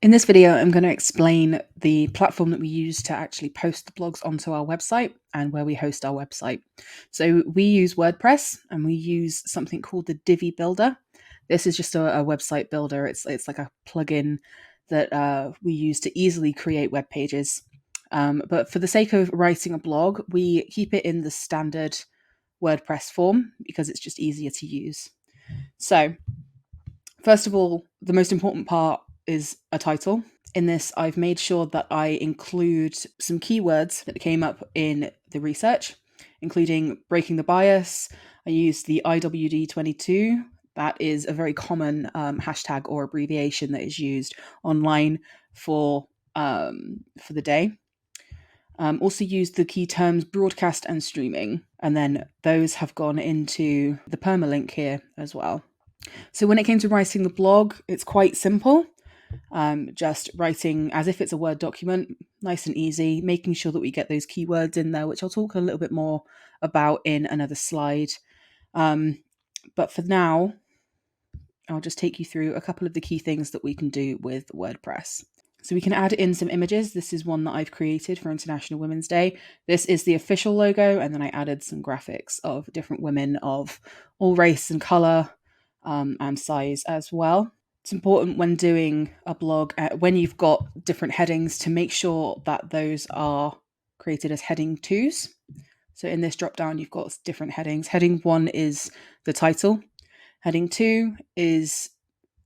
In this video, I'm going to explain the platform that we use to actually post the blogs onto our website and where we host our website. So we use WordPress and we use something called the Divi Builder. This is just a website builder. It's like a plugin that we use to easily create web pages. But for the sake of writing a blog, we keep it in the standard WordPress form because it's just easier to use. So first of all, the most important part is a title. In this, I've made sure that I include some keywords that came up in the research, including breaking the bias. I used the IWD22. That is a very common hashtag or abbreviation that is used online for the day. Also used the key terms broadcast and streaming, and then those have gone into the permalink here as well. So when it came to writing the blog, it's quite simple. Just writing as if it's a Word document, nice and easy, making sure that we get those keywords in there, which I'll talk a little bit more about in another slide. But for now, I'll just take you through a couple of the key things that we can do with WordPress. So we can add in some images. This is one that I've created for International Women's Day. This is the official logo, and then I added some graphics of different women of all race and colour and size as well. It's important when doing a blog, when you've got different headings, to make sure that those are created as heading 2s. So in this drop down, you've got different headings. Heading 1 is the title. Heading 2 is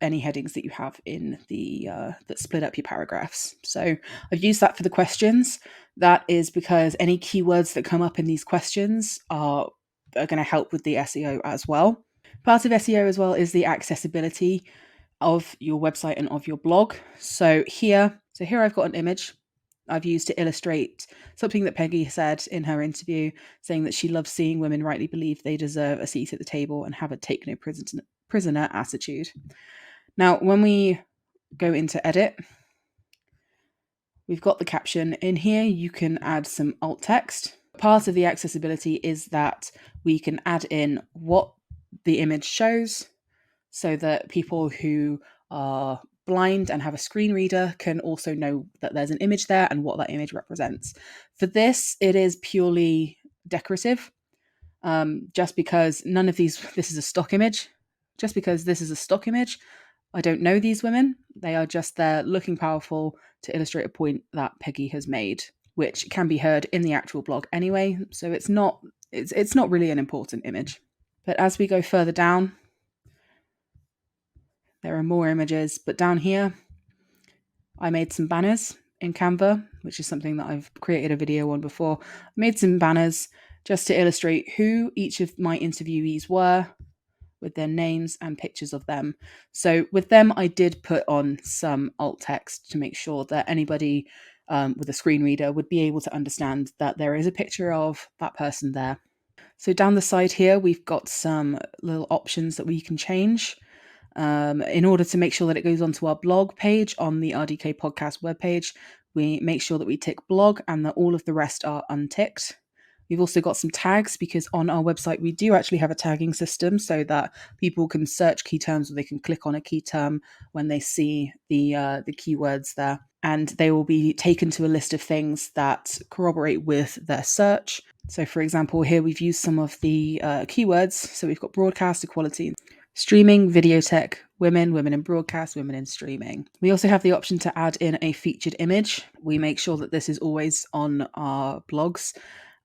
any headings that you have in the that split up your paragraphs. So I've used that for the questions. That is because any keywords that come up in these questions are going to help with the SEO as well. Part of SEO as well is the accessibility of your website and of your blog. So here I've got an image I've used to illustrate something that Peggy said in her interview, saying that she loves seeing women rightly believe they deserve a seat at the table and have a take no prisoner attitude. Now, when we go into edit, we've got the caption. In here, you can add some alt text. Part of the accessibility is that we can add in what the image shows so that people who are blind and have a screen reader can also know that there's an image there and what that image represents. For this, it is purely decorative, just because this is a stock image. Just because this is a stock image, I don't know these women. They are just there looking powerful to illustrate a point that Peggy has made, which can be heard in the actual blog anyway. So it's not really an important image. But as we go further down, there are more images, but down here, I made some banners in Canva, which is something that I've created a video on before. I made some banners just to illustrate who each of my interviewees were, with their names and pictures of them. So with them, I did put on some alt text to make sure that anybody with a screen reader would be able to understand that there is a picture of that person there. So down the side here, we've got some little options that we can change. In order to make sure that it goes onto our blog page on the RDK podcast webpage, we make sure that we tick blog and that all of the rest are unticked. We've also got some tags because on our website we do actually have a tagging system so that people can search key terms or they can click on a key term when they see the keywords there, and they will be taken to a list of things that corroborate with their search. So for example, here we've used some of the keywords. So we've got broadcast, equality, streaming, video tech, women in broadcast, women in streaming. We also have the option to add in a featured image. We make sure that this is always on our blogs.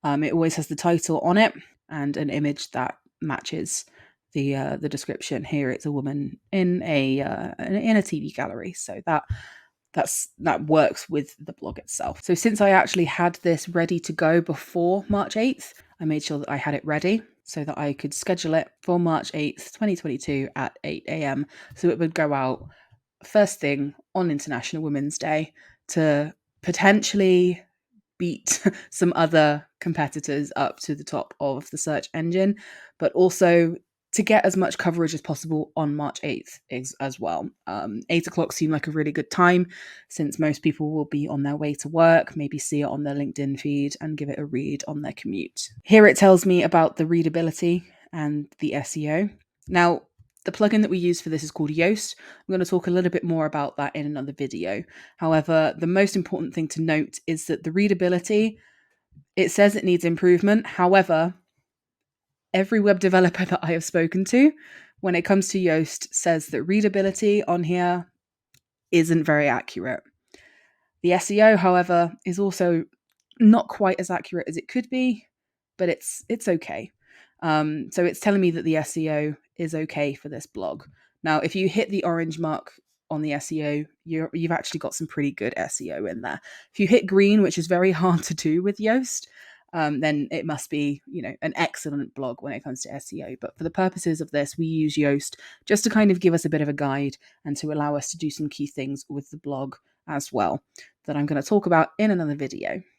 It always has the title on it and an image that matches the description. Here it's a woman in a TV gallery, so that works with the blog itself. So since I actually had this ready to go before March 8th, I made sure that I had it ready so that I could schedule it for March 8th, 2022 at 8 a.m. So it would go out first thing on International Women's Day to potentially beat some other competitors up to the top of the search engine, but also to get as much coverage as possible on March 8th as well. 8 o'clock seemed like a really good time since most people will be on their way to work, maybe see it on their LinkedIn feed and give it a read on their commute. Here it tells me about the readability and the SEO. Now, The plugin that we use for this is called Yoast. I'm going to talk a little bit more about that in another video. However, the most important thing to note is that the readability, it says it needs improvement. However, every web developer that I have spoken to, when it comes to Yoast, says that readability on here isn't very accurate. The SEO, however, is also not quite as accurate as it could be, but it's okay. So it's telling me that the SEO is okay for this blog. Now, if you hit the orange mark on the SEO, you've actually got some pretty good SEO in there. If you hit green, which is very hard to do with Yoast, then it must be, an excellent blog when it comes to SEO. But for the purposes of this, we use Yoast just to kind of give us a bit of a guide and to allow us to do some key things with the blog as well that I'm going to talk about in another video.